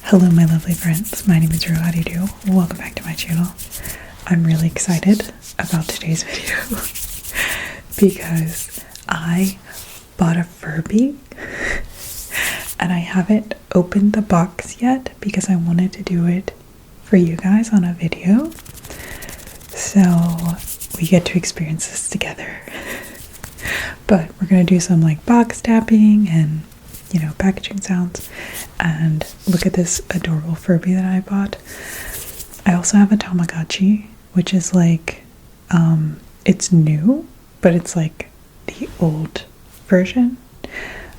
Hello my lovely friends, my name is Drew, how do you do? Welcome back to my channel. I'm really excited about today's video because I bought a Furby and I haven't opened the box yet because I wanted to do it for you guys on a video so we get to experience this together. But we're gonna do some like box tapping and packaging sounds, and look at this adorable Furby that I bought. I also have a Tamagotchi, which is like, it's new, but it's like the old version.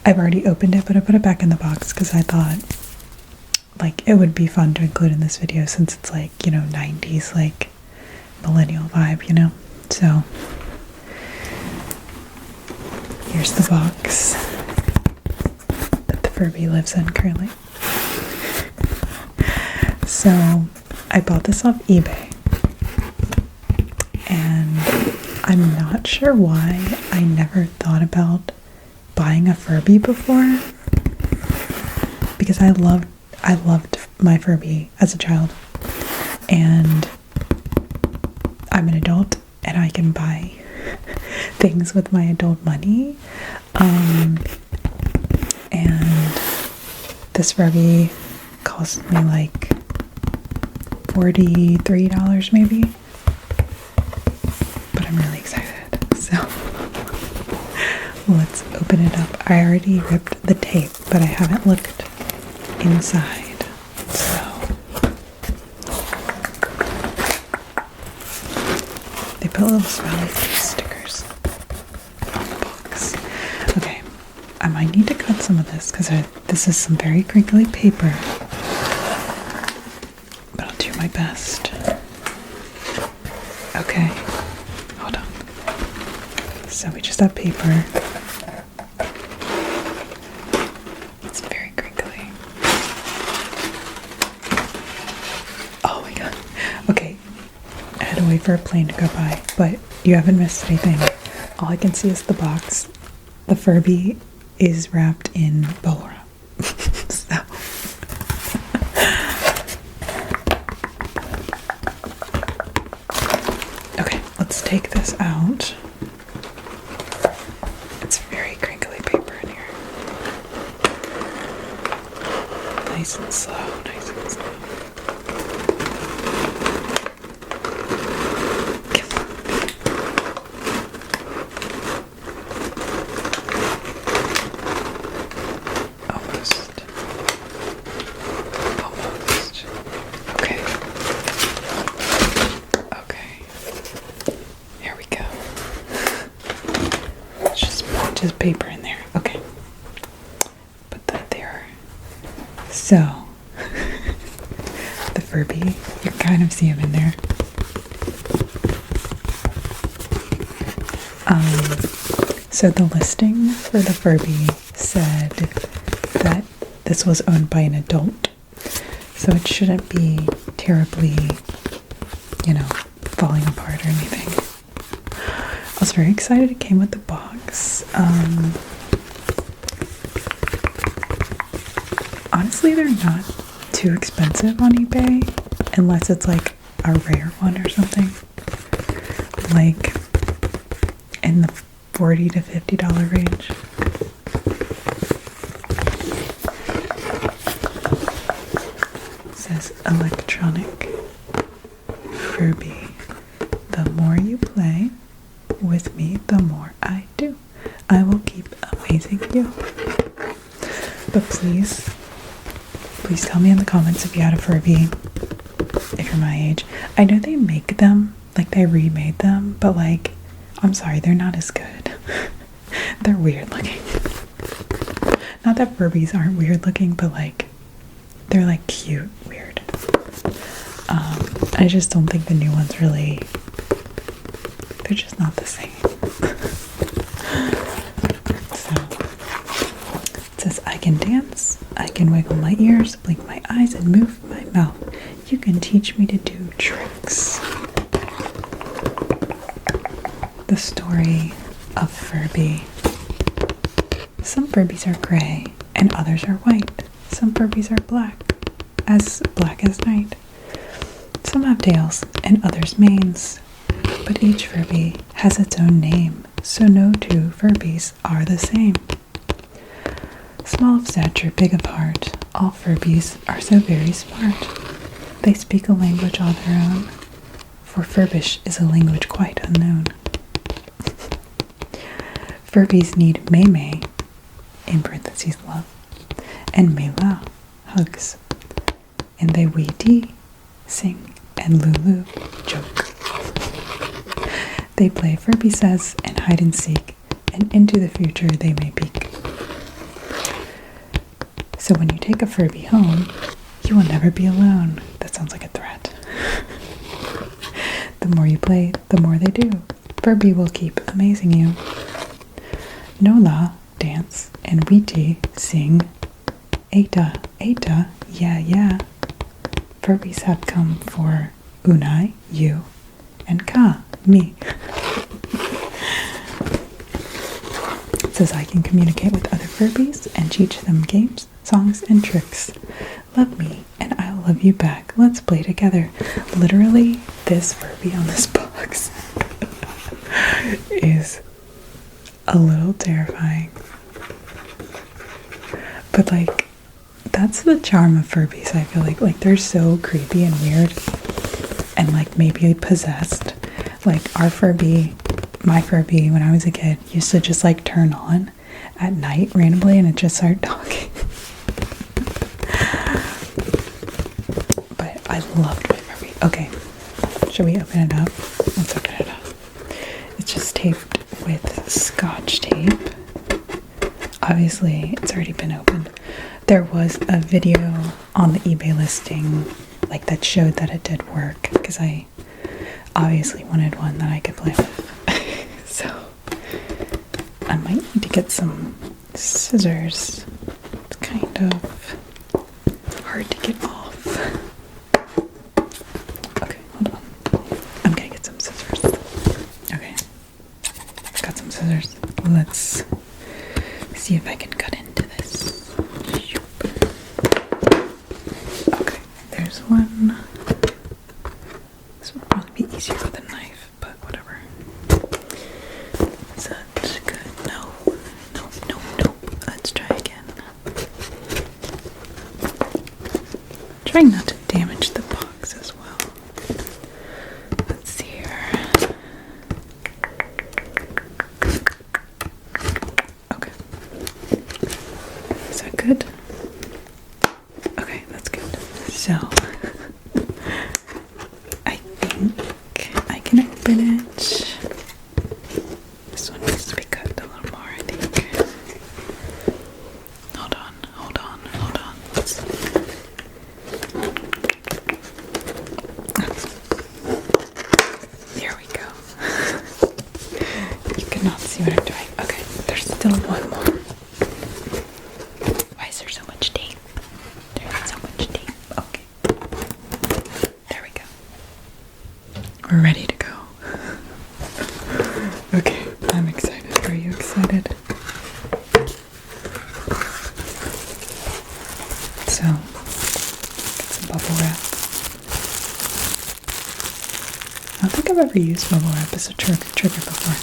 I've already opened it, but I put it back in the box because I thought like it would be fun to include in this video since it's like, 90s, like millennial vibe, So here's the box that the Furby lives in currently. So I bought this off eBay and I'm not sure why I never thought about buying a Furby before, because I loved my Furby as a child, and I'm an adult and I can buy things with my adult money, and this Furby cost me like $43 maybe, but I'm really excited, so let's open it up. I already ripped the tape, but I haven't looked inside, so they put little smiley face stickers on the box. Okay, I might need to cut some of this because this is some very crinkly paper, but I'll do my best. Okay, hold on. So we just have paper. It's very crinkly. Oh my god. Okay, I had to wait for a plane to go by, but you haven't missed anything. All I can see is the box. The Furby is wrapped in bubble wrap. So okay, let's take this out. It's very crinkly paper in here. Nice and slow, nice and slow. Almost. Okay. Okay. Here we go. It's just paper in there. Okay. Put that there. So, the Furby, you kind of see him in there. So the listing for the Furby said that this was owned by an adult, so it shouldn't be terribly, falling apart or anything. I was very excited it came with the box. Honestly, they're not too expensive on eBay, unless it's like a rare one or something, like in the $40 to $50 range. It says electronic Furby. The more you play with me, the more I do. I will keep amazing you. But please tell me in the comments if you had a Furby, if you're my age. I know they make them, like they remade them, but like, I'm sorry, they're not as good. They're weird looking. Not that Furbies aren't weird looking, but like, they're like cute weird. I just don't think the new ones really, they're just not the same. So, it says I can dance, I can wiggle my ears, blink my eyes, and move my mouth. You can teach me to do tricks. The story of Furby. Some Furbies are gray and others are white. Some Furbies are black as black as night. Some have tails and others manes, but each Furby has its own name, so no two Furbies are the same. Small of stature, big of heart, all Furbies are so very smart. They speak a language all their own, for Furbish is a language quite unknown. Furbies need May, in parentheses love, and Mela, hugs. And they wee dee, sing, and Lulu, joke. They play Furby says and hide and seek, and into the future they may peek. So when you take a Furby home, you will never be alone. That sounds like a threat. The more you play, the more they do. Furby will keep amazing you. Nola, dance, and Weetie, sing. Eta, eta, yeah, yeah. Furbies have come for Unai, you, and Ka, me. It says I can communicate with other Furbies and teach them games, songs, and tricks. Love me, and I'll love you back. Let's play together. Literally, this Furby on this box is a little terrifying. But, like, that's the charm of Furbies, I feel like. Like, they're so creepy and weird and, like, maybe possessed. Like, our Furby, my Furby, when I was a kid, used to just, like, turn on at night randomly and it just started talking. But I loved my Furby. Okay, should we open it up? Let's open it up. It's just taped with Scotch tape. Obviously, it's already been opened. There was a video on the eBay listing, like, that showed that it did work, because I obviously wanted one that I could play with. So, I might need to get some scissors. It's kind of hard to get off. Okay, hold on. I'm gonna get some scissors. Okay, got some scissors. Let's see if I can cut into this. Okay, there's one. This would probably be easier with a knife, but whatever. Is that good? No. Let's try again. Trying not to damage the box as well. Let's see here. Okay. Is that good? Okay, that's good. So, I think I can open it. This one needs to be cut a little more, I think. Hold on. There we go. You cannot see what I'm doing. Okay, there's still one more. Why is there so much tape? There's so much tape. Okay. There we go. We're ready to go. Okay, I'm excited. Are you excited? So, get some bubble wrap. I don't think I've ever used bubble wrap as a trigger before.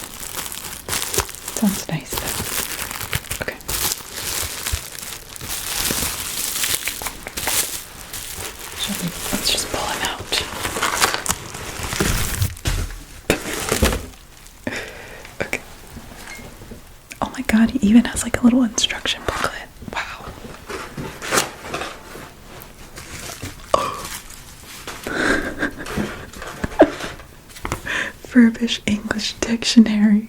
Sounds nice though. Okay. Let's just pull him out. Okay. Oh my god, he even has like a little instruction booklet. Wow. Furbish English Dictionary.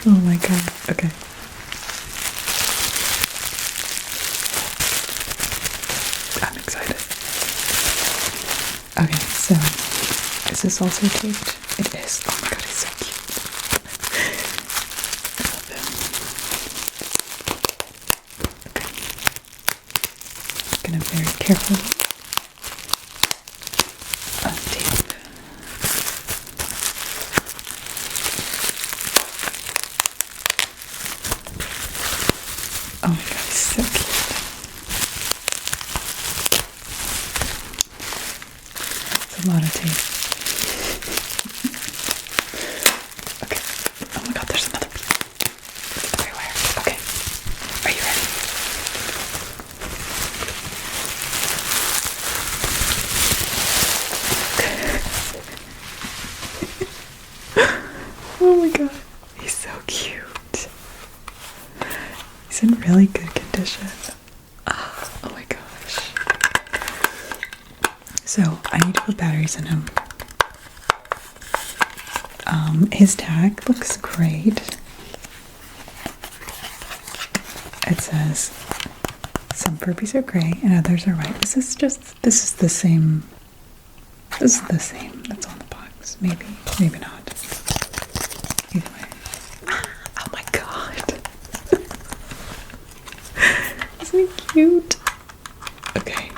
Oh my god. Okay. I'm excited. Okay, so is this also taped? It is. Oh my god, he's so cute. I love him. Okay. I'm gonna very carefully untape. Oh my god, he's so cute. a lot of tape. Okay. Oh my god, there's another piece. It's everywhere. Okay. Are you ready? Oh my god. He's so cute. He's in really good condition. Oh my gosh. So I need to put batteries in him. His tag looks great. It says some Furbies are gray and others are white. This is the same. This is the same that's on the box. Maybe not. Either way. Oh my god. Isn't he cute? Okay.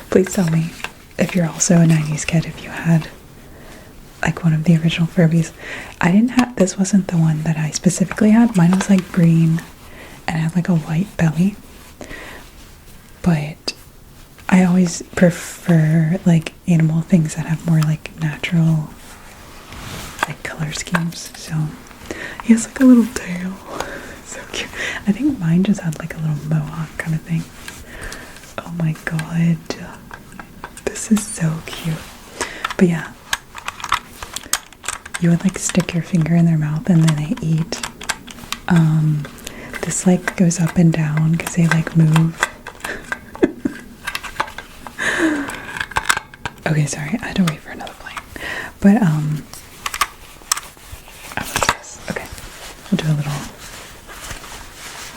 Please tell me if you're also a 90s kid, if you had like one of the original Furbies. I didn't have, this wasn't the one that I specifically had. Mine was like green and had like a white belly. But I always prefer like animal things that have more like natural like color schemes. So he has like a little tail. So cute. I think mine just had like a little mohawk kind of thing. Oh my god. This is so cute. But yeah, you would like stick your finger in their mouth and then they eat. This like goes up and down because they like move. Okay, sorry, I had to wait for another plane. But okay, we'll do a little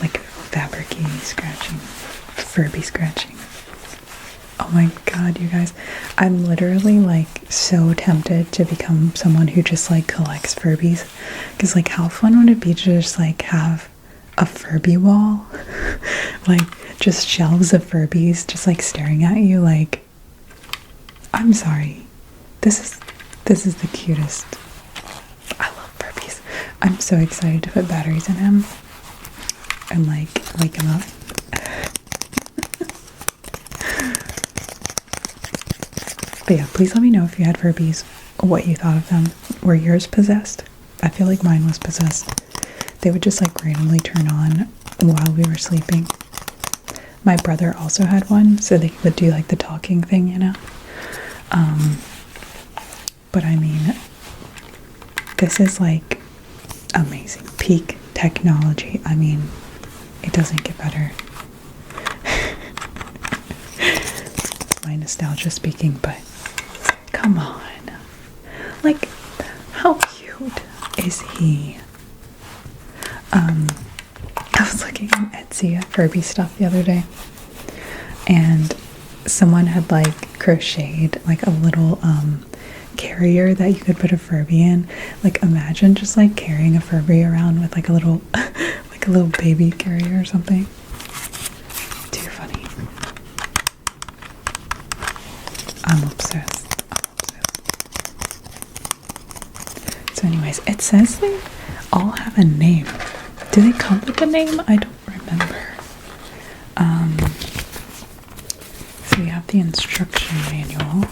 like fabric-y scratching, Furby scratching. Oh my god, you guys, I'm literally like so tempted to become someone who just like collects Furbies, because like how fun would it be to just like have a Furby wall? Like just shelves of Furbies just like staring at you. Like, I'm sorry, this is the cutest. I love Furbies. I'm so excited to put batteries in him and like wake him up. But yeah, please let me know if you had Furbies, what you thought of them. Were yours possessed? I feel like mine was possessed. They would just like randomly turn on while we were sleeping. My brother also had one, so they would do like the talking thing, you know? But I mean, this is like amazing. Peak technology. I mean, it doesn't get better. My nostalgia speaking, but come on. Like, how cute is he? I was looking on Etsy at Furby stuff the other day, and someone had like crocheted like a little carrier that you could put a Furby in. Like, imagine just like carrying a Furby around with like a little like a little baby carrier or something. Too funny. I'm obsessed. So anyways, it says they all have a name. Do they come with a name? I don't remember. So we have the instruction manual.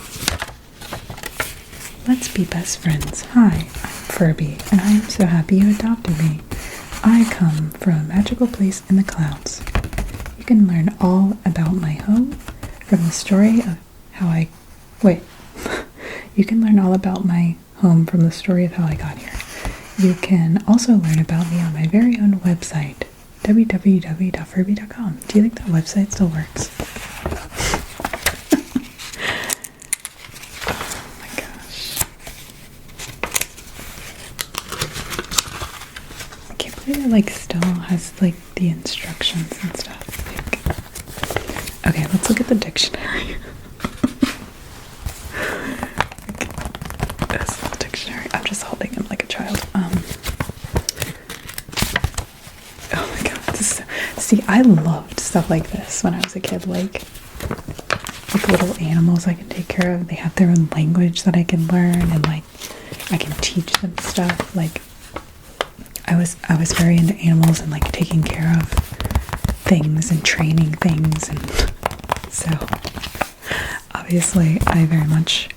Let's be best friends. Hi, I'm Furby, and I am so happy you adopted me. I come from a magical place in the clouds. You can learn all about my home from the story of how I... Wait. You can learn all about my home from the story of how I got here. You can also learn about me on my very own website, www.furby.com. Do you think that website still works? Oh my gosh. I can't believe it like still has like the instructions and stuff. Like, okay, let's look at the dictionary. This is the dictionary. I'm just holding him like a child. Oh my god, see, I loved stuff like this when I was a kid, like little animals I can take care of. They have their own language that I can learn, and like I can teach them stuff. Like I was very into animals and like taking care of things and training things, and so obviously I very much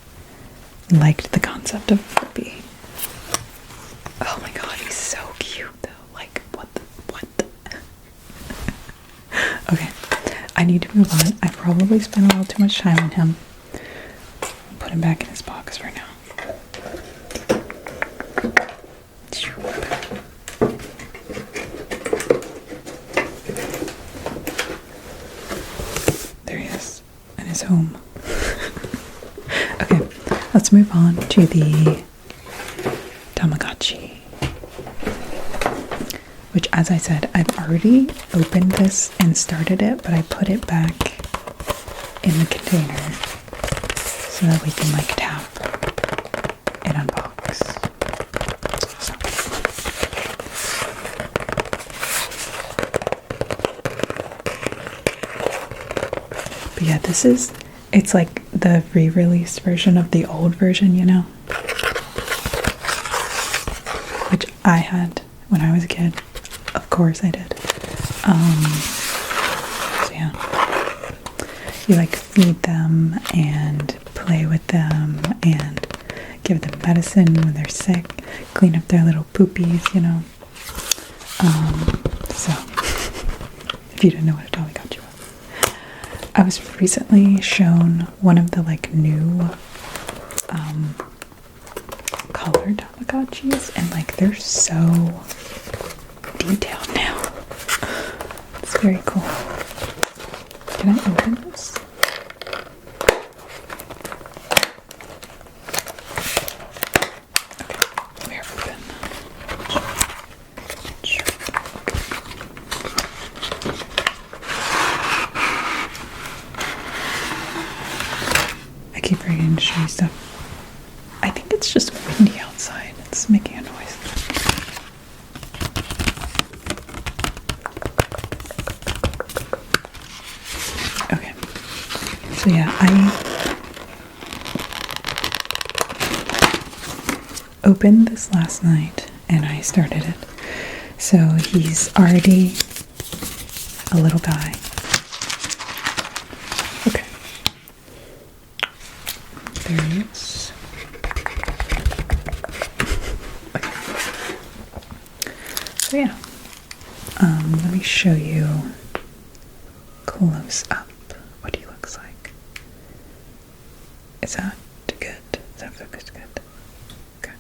liked the concept of Furby. Oh my god, he's so cute though. Like, what the? Okay, I need to move on. I probably spent a little too much time on him. I'll put him back in his box for now. There he is, in his home. Okay, let's move on to the tamagotchi. Which, as I said, I've already opened this and started it, but I put it back in the container so that we can like tap and unbox. So. But yeah, it's like the re-released version of the old version, you know? Which I had when I was a kid. Of course I did. So yeah. You like feed them and play with them and give them medicine when they're sick, clean up their little poopies, you know. So if you didn't know what a tamagotchi was. I was recently shown one of the like new colored tamagotchis, and like they're so detailed now. It's very cool. Can I open this? Okay, we're open. I keep forgetting to show you stuff. I think it's just windy outside. It's making a noise. Okay. So yeah, I opened this last night and I started it. So he's already a little guy. Okay. There he is. Okay. So yeah. Let me show you close up what he looks like. Is that good? Is that focused good? Okay.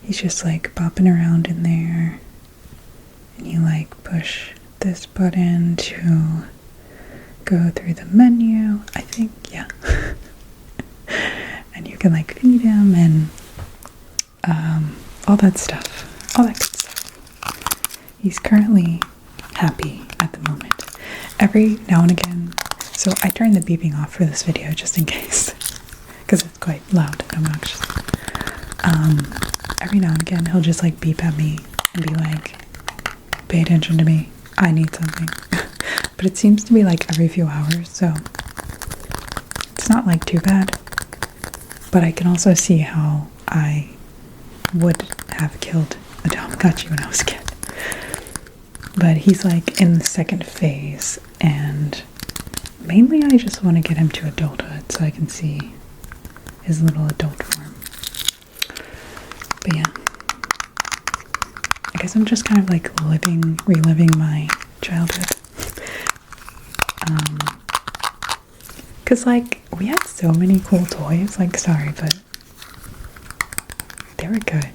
He's just like bopping around in there, and you like push this button to go through the menu, I think, yeah. And you can like feed him and all that stuff. All that good stuff. He's currently happy at the moment. Every now and again, so I turned the beeping off for this video just in case, because it's quite loud and obnoxious. Every now and again, he'll just like beep at me and be like, pay attention to me, I need something. But it seems to be like every few hours, so it's not like too bad. But I can also see how I would have killed a tamagotchi when I was a kid. But he's like in the second phase, and mainly I just want to get him to adulthood so I can see his little adult form. But yeah, I guess I'm just kind of like reliving my childhood. Cause like we had so many cool toys, like sorry, but they were good.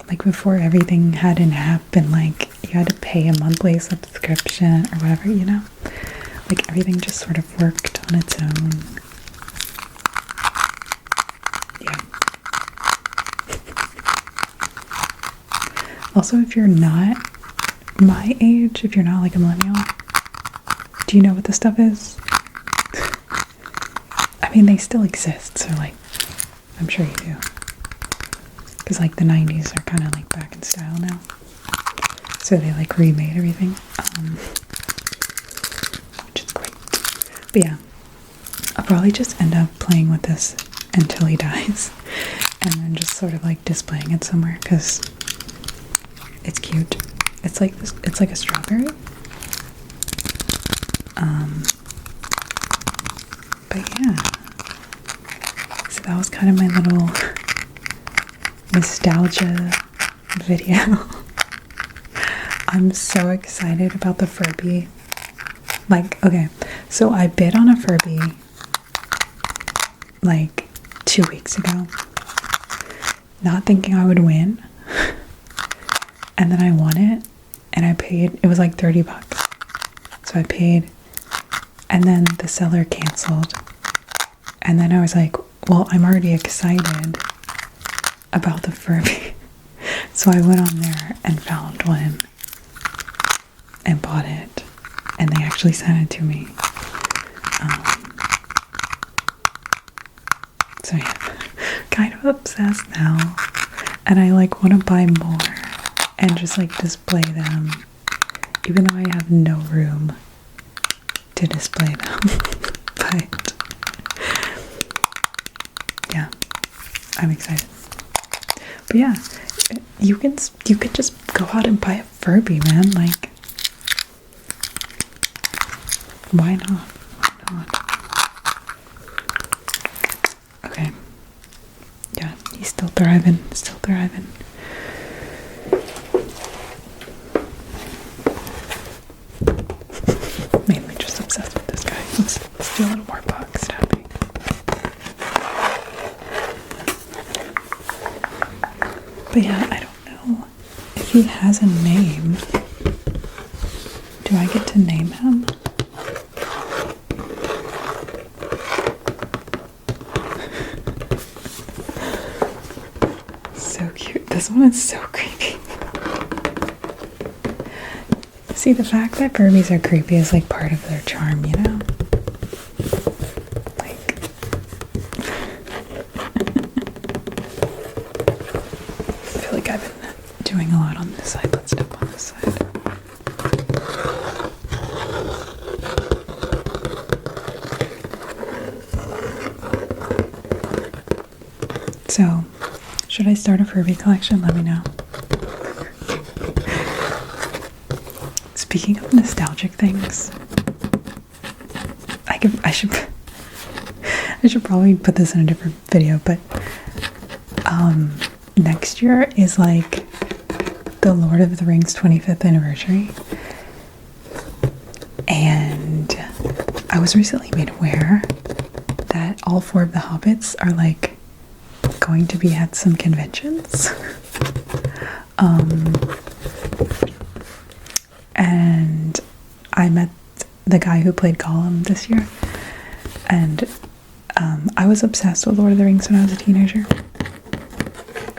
Like before everything had an app and like you had to pay a monthly subscription or whatever, you know? Like everything just sort of worked on its own. Yeah. Also, if you're not my age, if you're not like a millennial, do you know what this stuff is? I mean, they still exist, so like, I'm sure you do. Because like the 90s are kind of like back in style now. So they like remade everything. Which is great. But yeah, I'll probably just end up playing with this until he dies. And then just sort of like displaying it somewhere because it's cute. It's like this, it's like a strawberry. But yeah, so that was kind of my little nostalgia video. I'm so excited about the Furby. Like, okay, so I bid on a Furby like 2 weeks ago, not thinking I would win, and then I won it, and I paid, it was like 30 bucks, so I paid, and then the seller canceled, and then I was like, well, I'm already excited about the Furby, so I went on there and found one and bought it, and they actually sent it to me. So yeah, kind of obsessed now, and I like want to buy more and just like display them, even though I have no room to display them. But yeah, I'm excited. But yeah, you could just go out and buy a Furby, man. Like, why not? Why not? Okay. Yeah, he's still thriving. Still thriving. Mainly just obsessed with this guy. Let's do a little more bug stabbing. But yeah, I don't know if he has a name. Do I get to name him? So cute. This one is so creepy. See, the fact that Furbies are creepy is like part of their charm, you know? Like, I feel like I've been doing a lot on this side. Let's step on this side. So, should I start a Furby collection? Let me know. Speaking of nostalgic things, I should probably put this in a different video, but next year is like the Lord of the Rings 25th anniversary, and I was recently made aware that all 4 of the Hobbits are like going to be at some conventions. And I met the guy who played Gollum this year, and I was obsessed with Lord of the Rings when I was a teenager,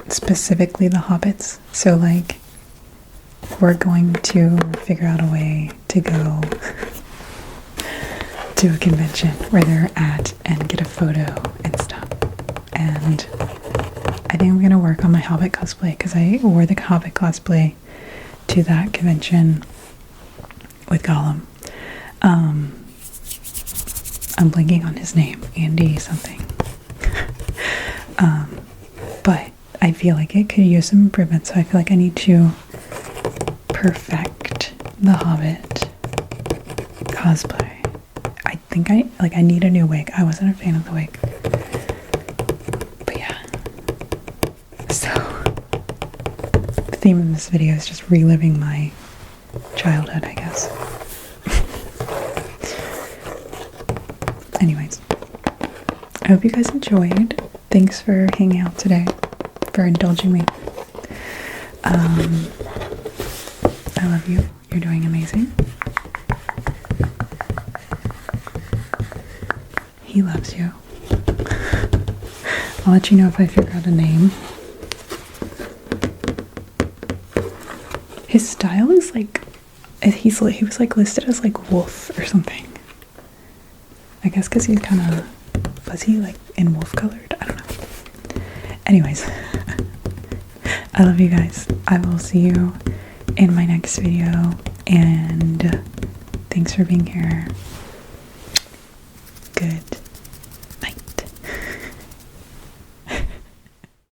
specifically the Hobbits. So like, we're going to figure out a way to go to a convention where they're at and get a photo and stuff. And I think I'm gonna work on my Hobbit cosplay, because I wore the Hobbit cosplay to that convention with Gollum. I'm blanking on his name, Andy something. But I feel like it could use some improvement, so I feel like I need to perfect the Hobbit cosplay. I think I need a new wig. I wasn't a fan of the wig. But yeah. So the theme of this video is just reliving my childhood, I guess. Anyways, I hope you guys enjoyed. Thanks for hanging out today, for indulging me. I love you. You're doing amazing. He loves you. I'll let you know if I figure out a name. His style is like, he was like listed as like wolf or something. I guess because he's kind of, was he like in wolf colored? I don't know. Anyways, I love you guys. I will see you in my next video, and thanks for being here.